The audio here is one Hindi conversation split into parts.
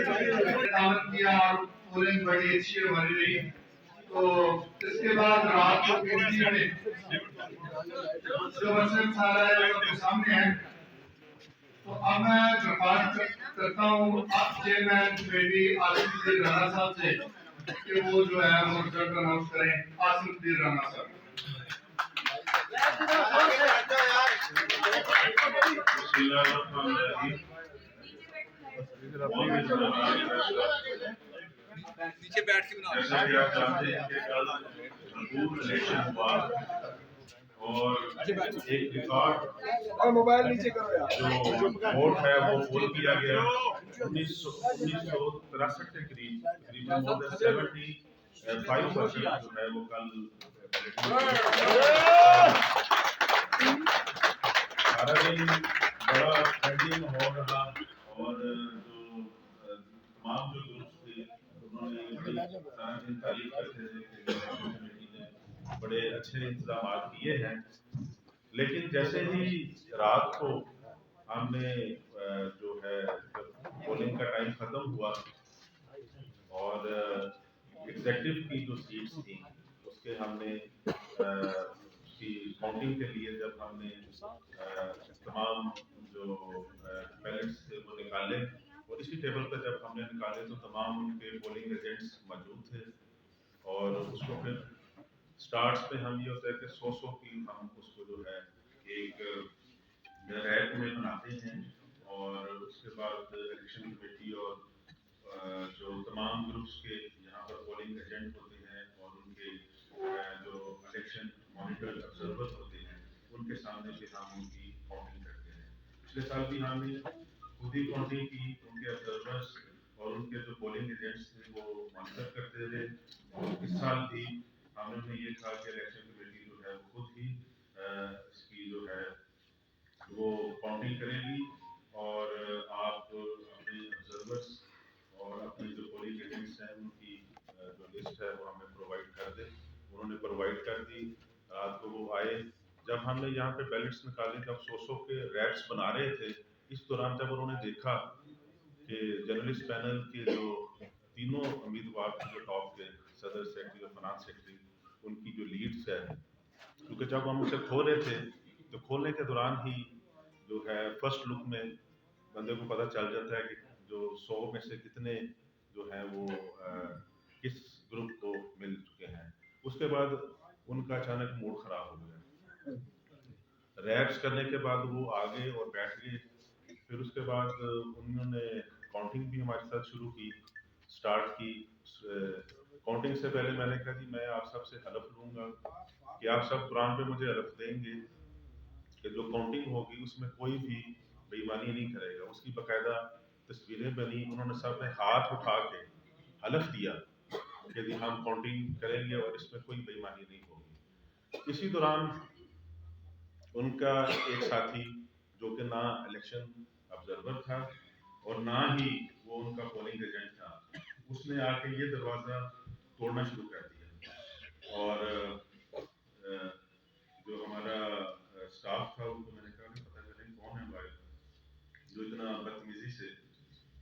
दावत किया और पोलिंग बड़ी अच्छी हमारी रही। तो इसके बाद रात को गिनती में जो मसलन सारा है आपके सामने है। तो अब मैं दरख्वास्त करता हूँ आप चेयरमैन कमेटी आसिफ राणा साहब से कि वो जो है वो रिजल्ट अनाउंस करें। आसिफ राणा साहब। नीचे बैठ के बना। जैसा कि आप जानते हैं कि कल भरपूर इलेक्शन हुआ और एक रिकॉर्ड मोबाइल नीचे करो यार, जो वोट है वो पोल किया गया 1963 के करीब तकरीबन मोर देन 75% जो है वो कल सारा दिन बड़ा ठंडी माहौल रहा और जो तमाम जो ग्रुप्स थे उन्होंने सारा दिन तारीफ करते थे कि कमेटी ने बड़े अच्छे इंतजाम किए हैं। लेकिन जैसे ही रात को हमने जो है पोलिंग का टाइम खत्म हुआ और एग्जेक्टिव की जो सीट्स थी उसके हमने उसकी काउंटिंग के लिए जब हमने तमाम जो बैलेट्स थे वो निकाले और इसी टेबल पर जब हमने निकाले तो तमाम उनके पोलिंग एजेंट्स मौजूद थे और उसको फिर स्टार्ट्स पे हम ये होता है कि 100 की हम उसको जो है एक रैक में बनाते हैं और उसके बाद इलेक्शन कमेटी और जो तमाम ग्रुप्स के यहाँ पर पोलिंग एजेंट होते हैं और उनके जो इलेक्शन मॉनिटर ऑब्जर्वर होते हैं उनके सामने फिर हम उनकी काउंटिंग करते हैं। पिछले साल भी हमने खुद ही काउंटिंग की, उनके ऑब्जर्वर्स और उनके जो पोलिंग एजेंट्स थे वो मॉनिटर करते थे। और इस साल भी हमने ये कहा कि इलेक्शन कमेटी जो है वो खुद ही इसकी जो है वो काउंटिंग करेगी और आप अपने ऑब्जर्वर्स और अपने जो पोलिंग एजेंट्स हैं उनकी जो लिस्ट है वो हमें प्रोवाइड कर दें। उन्होंने प्रोवाइड कर दी। रात को वो आए, जब हमने यहाँ पे बैलेट्स निकाले तब 100 के रैक्स बना रहे थे। इस दौरान जब उन्होंने देखा कि जर्नलिस्ट पैनल के जो तीनों उम्मीदवार थे जो टॉप के सदर सेक्रेटरी और फाइनेंस सेक्रेटरी उनकी जो लीड्स है, क्योंकि जब हम उसे खोल रहे थे तो खोलने के दौरान ही जो है फर्स्ट लुक में बंदे को पता चल जाता है कि जो 100 में से कितने जो है वो किस ग्रुप को मिल चुके हैं। उसके बाद उनका अचानक मूड खराब हो गया। रैप्स करने के बाद वो आगे और बैठ गए। फिर उसके बाद उन्होंने काउंटिंग भी हमारे साथ शुरू की, स्टार्ट की। काउंटिंग से पहले मैंने कहा कि मैं आप सबसे हलफ लूंगा कि आप सब कुरान पे मुझे हलफ देंगे कि जो काउंटिंग होगी उसमें कोई भी बेईमानी नहीं करेगा। उसकी बाकायदा तस्वीरें बनी, उन्होंने सब ने हाथ उठा के हलफ दिया कि हम काउंटिंग करेंगे और इसमें कोई बेईमानी नहीं होगी। इसी दौरान उनका एक साथी जो कि ना इलेक्शन ऑब्जर्वर था और ना ही वो उनका पोलिंग एजेंट था, उसने आके ये दरवाज़ा तोड़ना शुरू कर दिया और जो हमारा स्टाफ था उनको मैंने कहा कि पता करें कौन है भाई जो इतना बदतमीजी से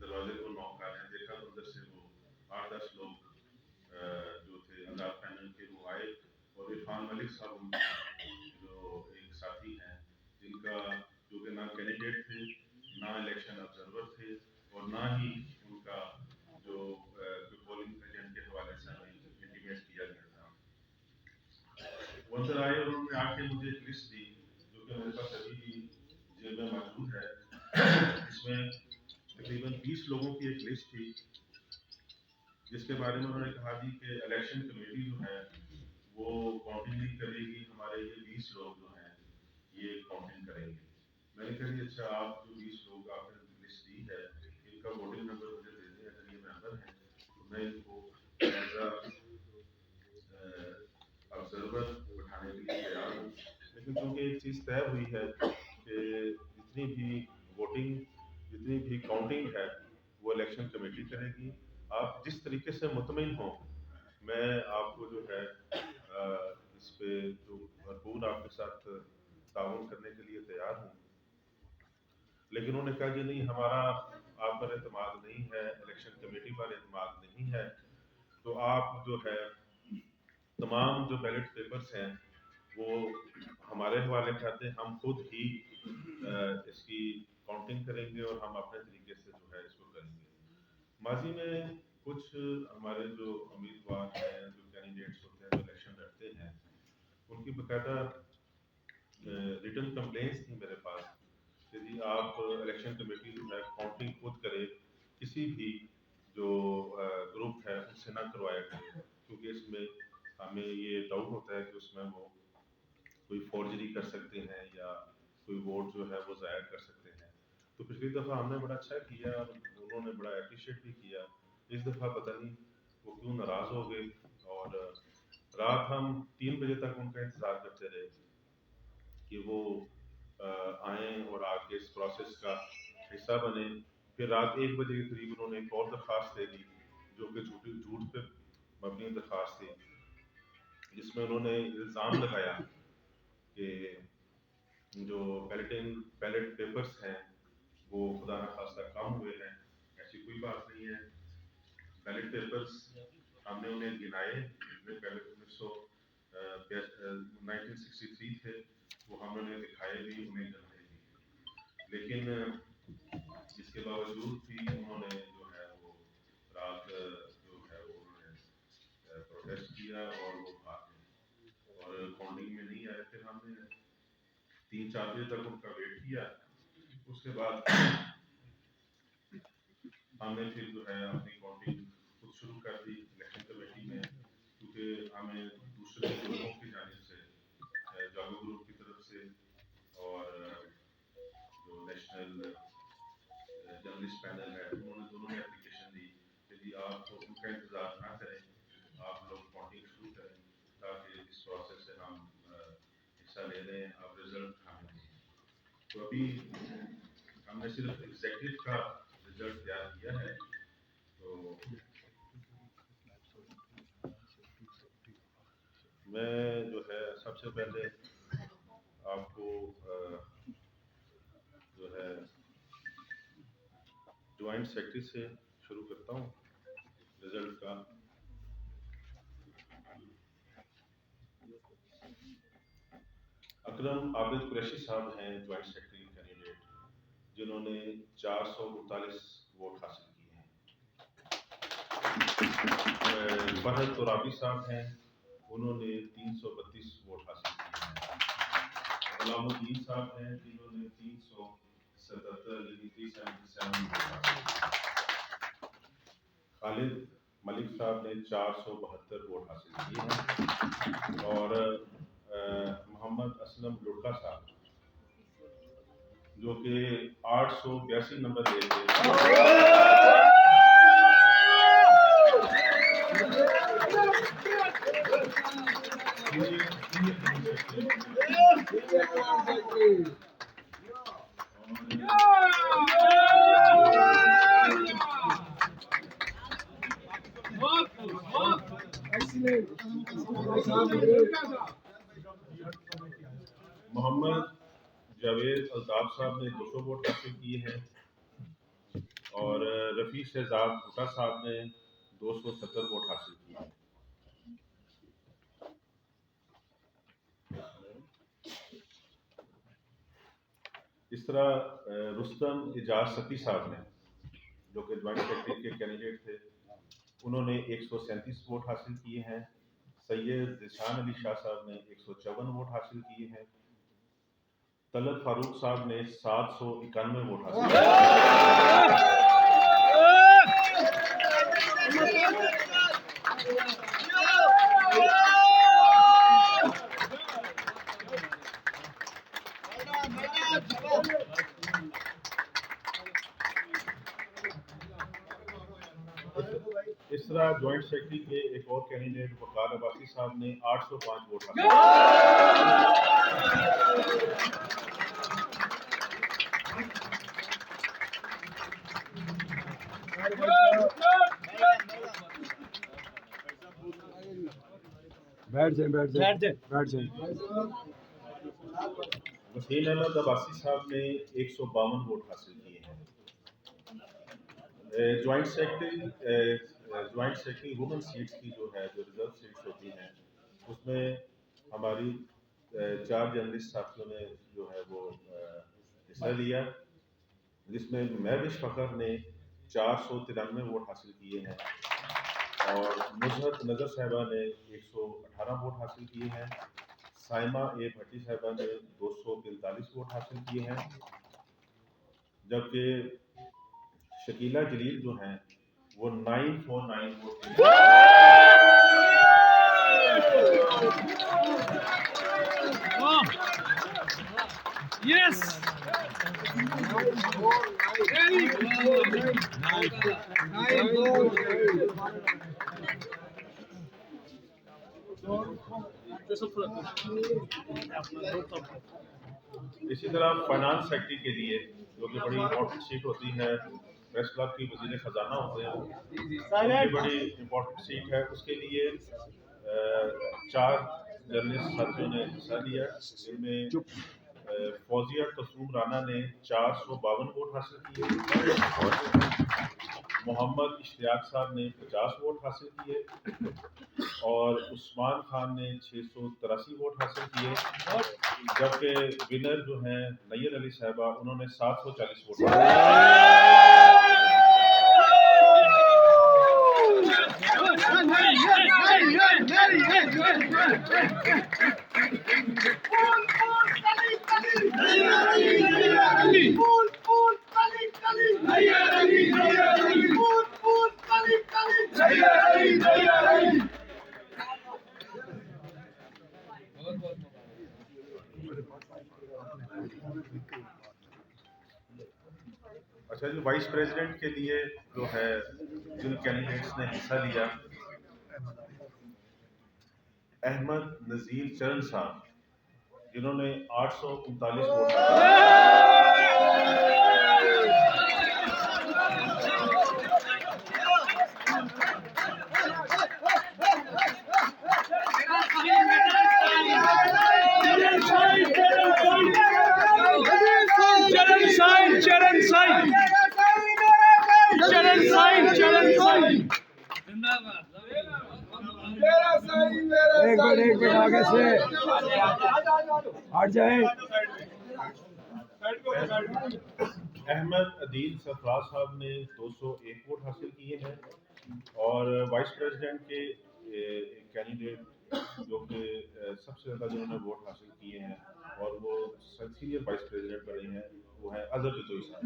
दरवाजे को नॉक कर रहे हैं। देखा तो अंदर से वो 8-10 लोग जो थे अंदाज पैनल के वो आए और इरफान मलिक साहब जो एक साथी हैं जिनका जो कि ना कैंडिडेट थे ना इलेक्शन ऑब्जर्वर थे और ना ही उनका जो पोलिंग एजेंट के हवाले से हमें इंटीमेट किया गया था। वो अंदर आए और उन्होंने आके मुझे एक लिस्ट दी जो कि मेरे पास अभी भी जेब में मौजूद है। इसमें तकरीबन 20 लोगों की एक लिस्ट थी जिसके बारे में उन्होंने कहा जी कि इलेक्शन कमेटी जो है वो काउंटिंग नहीं करेगी, हमारे ये 20 लोग जो हैं ये काउंटिंग करेंगे। मैंने कहा जी अच्छा, आप जो 20 लोग आपने लिस्ट दी है इनका वोटिंग नंबर मुझे दे दें, अगर ये मेंबर हैं तो मैं इनको ऑब्जर्वर बैठाने के लिए तैयार हूँ। लेकिन क्योंकि एक चीज़ तय हुई है कि जितनी भी वोटिंग जितनी भी काउंटिंग है वो इलेक्शन कमेटी करेगी। आप जिस तरीके से मुतमिन हो, मैं आपको जो है इस पे जो भरपूर आपके साथ ताउन करने के लिए तैयार हूँ। लेकिन उन्होंने कहा कि नहीं, हमारा आप पर एतमाद नहीं है, इलेक्शन कमेटी पर एतमाद नहीं है, तो आप जो है तमाम जो बैलेट पेपर्स हैं वो हमारे हवाले करते हैं, हम खुद ही इसकी काउंटिंग करेंगे और हम अपने तरीके से जो है इसको करेंगे। माजी में कुछ हमारे जो उम्मीदवार हैं, जो कैंडिडेट्स होते हैं, जो इलेक्शन लड़ते हैं, उनकी बाकायदा रिटन कंप्लेंट्स थी मेरे पास कि जी आप इलेक्शन कमेटी जो है काउंटिंग खुद करे, किसी भी जो ग्रुप है उनसे ना करवाया करें, क्योंकि इसमें हमें ये डाउट होता है कि उसमें वो कोई फॉर्जरी कर सकते हैं या कोई वोट जो है वो ज़ाया कर सकते हैं। तो पिछली दफ़ा हमने बड़ा अच्छा किया, उन्होंने बड़ा अप्रिशिएट भी किया। इस दफ़ा पता नहीं वो क्यों नाराज़ हो गए, और रात हम 3 बजे तक उनका इंतज़ार करते रहे कि वो आएँ और आके इस प्रोसेस का हिस्सा बने। फिर रात 1 बजे के करीब उन्होंने एक और दरख्वास्त दे दी, जो कि झूठ पे मबनी दरख्वास्त थी, जिसमें उन्होंने इल्ज़ाम लगाया कि जो बैलेट पेपर्स हैं वो खुदा न खास्ता कम हुए हैं। ऐसी कोई बात नहीं है। बैलेट पेपर्स हमने उन्हें गिनाए, जितने पहले 1963 थे वो हमने उन्हें दिखाए भी, उन्हें गिनाए भी, लेकिन इसके बावजूद भी उन्होंने जो है वो रात जो है वो उन्होंने प्रोटेस्ट किया और वो भाग गए और काउंटिंग में नहीं आए। फिर हमने 3-4 बजे तक उनका वेट किया। उसके बाद हमने फिर जो है अपनी काउंटिंग खुद शुरू कर दी इलेक्शन कमेटी में, क्योंकि हमें दूसरे ग्रुपों की जानिब से, जागो ग्रुप की तरफ से और जो नेशनल जर्नलिस्ट पैनल है, उन्होंने दोनों ने एप्लीकेशन दी कि जी आप तो उनका इंतज़ार ना करें, आप लोग काउंटिंग शुरू करें, ताकि इस प्रोसेस से हम हिस्सा ले रहे हैं, आप रिजल्ट हमें दें। तो अभी हमने सिर्फ एग्जीक्यूटिव का रिजल्ट तैयार किया है। तो मैं जो है सबसे पहले आपको जो है ज्वाइंट सेक्रेटरी से शुरू करता हूँ रिजल्ट का। अकरम आबिद कुरैशी साहब हैं ज्वाइंट सेक्रेटरी कैंडिडेट, जिन्होंने 439 वोट हासिल किए हैं। फरहद तुराबी साहब हैं, उन्होंने 332 वोट हासिल किए हैं। गुलामुद्दीन साहब हैं, जिन्होंने 377 वोट हासिल किए। खालिद मलिक साहब ने 472 वोट हासिल किए हैं, और मोहम्मद असलम लुड़का साहब जो कि 882 नंबर लेके मोहम्मद जावेद अल्ताफ साहब ने 200 वोट हासिल किए हैं, और रफ़ी शहजाद भुट्टा साहब ने 270 वोट हासिल किए हैं। इस तरह रुस्तम इजाज सती साहब ने, जो कि ज्वाइंट सेक्रेटरी के कैंडिडेट थे, उन्होंने 137 वोट हासिल किए हैं। सैयद जिशान अली शाह साहब ने 154 वोट हासिल किए हैं। तलत फारूक साहब ने 791 वोट हासिल किए। इस तरह ज्वाइंट सेक्रेटरी के एक और कैंडिडेट वकार अब्बासी साहब ने 805 वोट हासिल किए। बैठ जाए वसील अहमद अब्बासी साहब ने 152 वोट हासिल किए हैं। ज्वाइंट सेक्रेटरी वुमेन सीट्स की जो है, जो रिजर्व सीट्स होती हैं, उसमें हमारी 4 जर्नलिस्ट साथियों ने जो है वो हिस्सा लिया, जिसमें महविश फ़खर ने 493 वोट हासिल किए हैं और नुसरत नज़र साहिबा ने 118 वोट हासिल किए हैं। साइमा ए भट्टी साहिबा ने 243 वोट हासिल किए हैं, जबकि शकीला जलील जो हैं वो 949 वोट Yes. इसी तरह फाइनेंस सेक्रेटरी के लिए, जो कि बड़ी इंपॉर्टेंट सीट होती है, प्रेस क्लब की वजीर खजाना होते हैं, उनकी बड़ी इंपॉर्टेंट सीट है, उसके लिए 4 जर्नलिस्ट साथियों ने हिस्सा लिया, जिनमें फौजिया कसूम राना ने 452 वोट हासिल किए, मोहम्मद इश्तियाक साहब ने 50 वोट हासिल किए और उस्मान खान ने 683 वोट हासिल किए, जबकि विनर जो हैं नैयर अली साहिबा, उन्होंने 740 वोट अच्छा जी, वाइस प्रेसिडेंट के लिए जो है जिन कैंडिडेट्स ने हिस्सा लिया, अहमद नज़ीर चरण साहब, जिन्होंने 839 वोट एक मिनट आगे से हट जाए। अहमद अदील सरफराज साहब ने 201 वोट हासिल किए हैं और वाइस प्रेसिडेंट के एक कैंडिडेट जो कि सबसे ज़्यादा जिन्होंने वोट हासिल किए हैं और वो सीनियर वाइस प्रेसिडेंट बने हैं, वो है अजहर बिदोई साहब।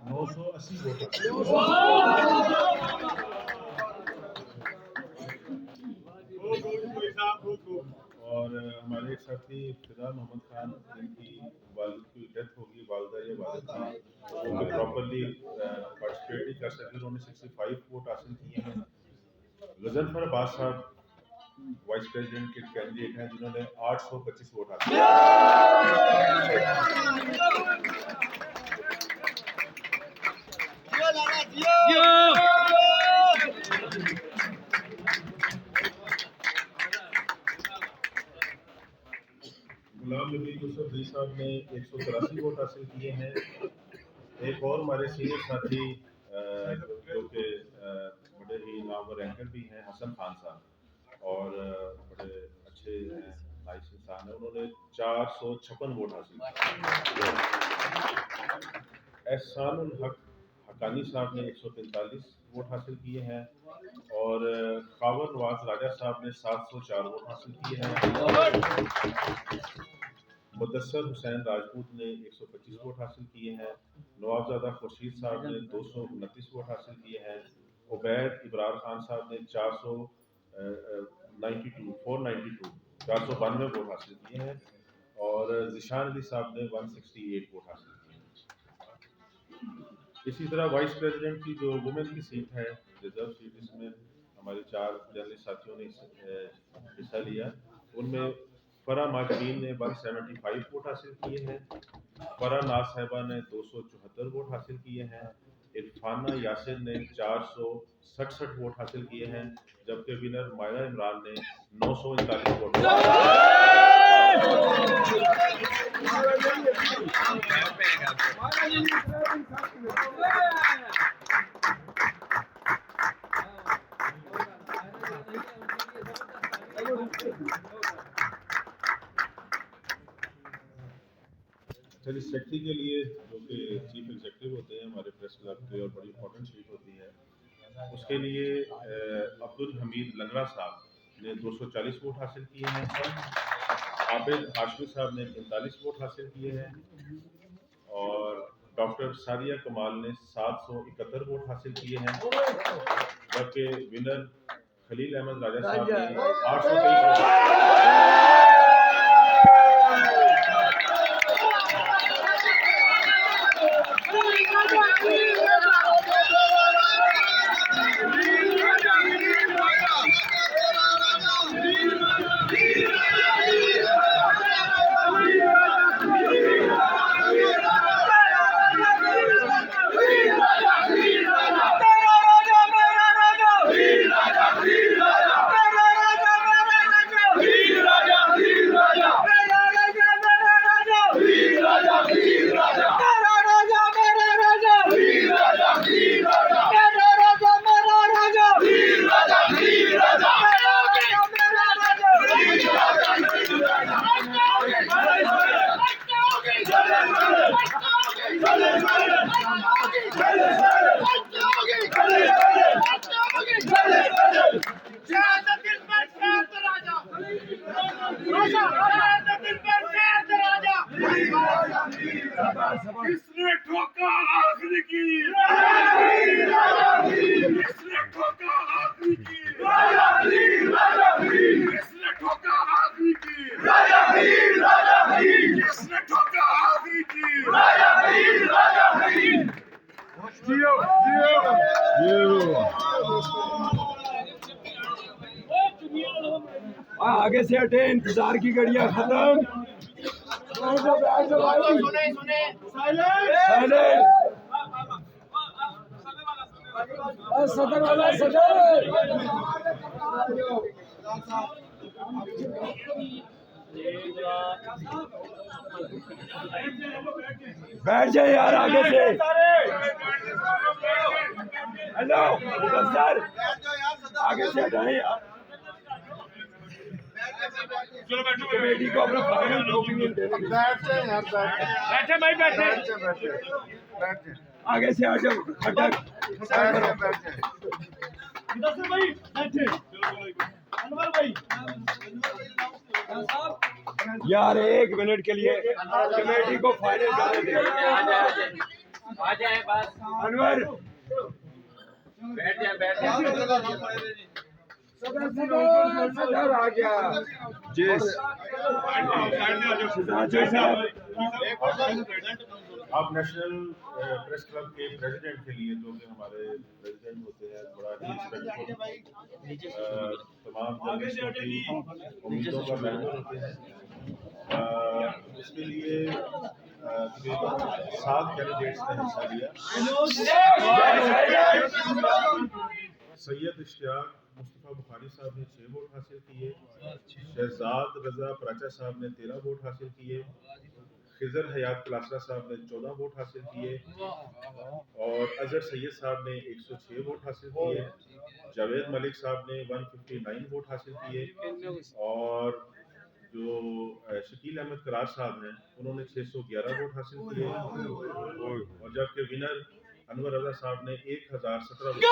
नौ सौ 80 वोट और हमारे एक साथी फिदा मोहम्मद खान, जिनकी वालिद की डेथ होगी, वालिदा या वालिद था, वो प्रॉपरली पार्टिसिपेट नहीं कर सके, उन्होंने 65 वोट हासिल किए हैं। गजनफर अब्बास साहब वाइस प्रेसिडेंट के कैंडिडेट हैं, जिन्होंने 825 वोट हासिल किए। गुलाम नबी यूसुफ जी साहब ने 183 वोट हासिल किए हैं। एक और हमारे सीनियर साथी जो कि बड़े ही नामवर एंकर भी हैं, हसन खान साहब, और बड़े अच्छे नाइस इंसान हैं, उन्होंने 456 वोट हासिल किए। एहसानुल हक हकानी साहब ने 143 वोट हासिल किए हैं और खावर नवाज राजा साहब ने 704 वोट हासिल किए हैं। मुदस्सर हुसैन राजपूत ने 125 वोट हासिल किए हैं। नवाबजादा खुर्शीद साहब ने 229 वोट हासिल किए हैं। उबैद इब्रार खान साहब ने 492 वोट हासिल किए हैं और जिशान अली साहब ने 168 वोट हासिल किए हैं। इसी तरह वाइस प्रेसिडेंट की जो वुमेन की सीट है, रिजर्व सीट, इसमें हमारे 4 जर्नलिस्ट साथियों ने हिस्सा लिया। उनमें फरा माजरीन ने 175 वोट हासिल किए हैं। फरा नाज साहिबा ने 274 वोट हासिल किए हैं। इरफाना यासिर ने 467 वोट हासिल किए हैं, जबकि विनर मायरा इमरान ने 939 वोट। चलिए, सेक्रेटरी के लिए जो कि चीफ एग्जीक्यूटिव होते हैं हमारे प्रेस क्लब के और बड़ी इंपॉर्टेंट सीट होती है, उसके लिए अब्दुल हमीद लंगड़ा साहब ने 240 वोट हासिल किए हैं, आबिद हाशमी साहब ने 45 वोट हासिल किए हैं और डॉक्टर सारिया कमाल ने 771 वोट हासिल किए हैं, जबकि विनर खलील अहमद राजा साहब ने 823 किसने ठोका आखिरी की, किसने ठोका आखिरी की, किसने ठोका आखिरी की, किसने ठोका आखिरी की। जियो जियो आगे से हटे, इंतजार की घड़ियां खत्म। सदर वाला सदर बैठ जाए यार आगे से। हेलो सर, आगे से हटाए यार। कमेटी को अपना फाइनल ओपिनियन देने। बैठे भाई, बैठे आगे से हटो, हटक भाई, बैठे अनवर भाई। यार 1 मिनट के लिए कमेटी को फाइनल करने दे। आ जाए बस, अनवर बैठ जाए। सदर आ गया। अब नेशनल प्रेस क्लब के प्रेसिडेंट के लिए, जो कि हमारे प्रेसिडेंट होते हैं, बड़ा ही रिस्पेक्टफुल तमाम जर्नलिस्टों की उम्मीदों का मैनेजर होते हैं, इसके लिए 7 कैंडिडेट्स ने हिस्सा लिया। सैयद इश्तियाक मुस्तफ़ा बुखारी साहब ने 6 वोट हासिल किए, शहजाद रजा पराचा साहब ने 13 वोट हासिल किए, खिजर हयात कलासरा साहब ने 14 वोट हासिल किए और अजहर सैयद साहब ने 106 वोट हासिल किए, जावेद मलिक साहब ने 159 वोट हासिल किए और जो शकील अहमद करार साहब हैं उन्होंने 611 वोट हासिल किए और जबकि विनर अनवर रजा साहब ने 1017 वोट।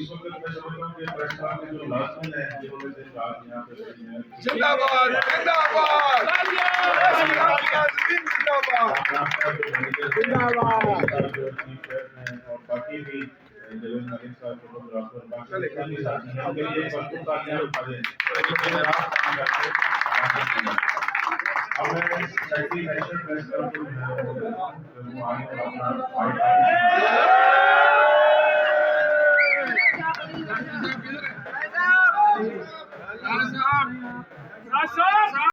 इस वक्त मैं समझता हूँ कि प्रेस क्लब में जो लाजमन है जिन्होंने से बात यहाँ पे करी है जिंदाबाद जिंदाबाद और बाकी भी जवेद मलिक साहब फोटोग्राफर बाकी भी साथी हैं उनके लिए भरपूर तालियां उठा दें अब मैं सेक्रेटरी नेशनल प्रेस क्लब को वो आगे अपना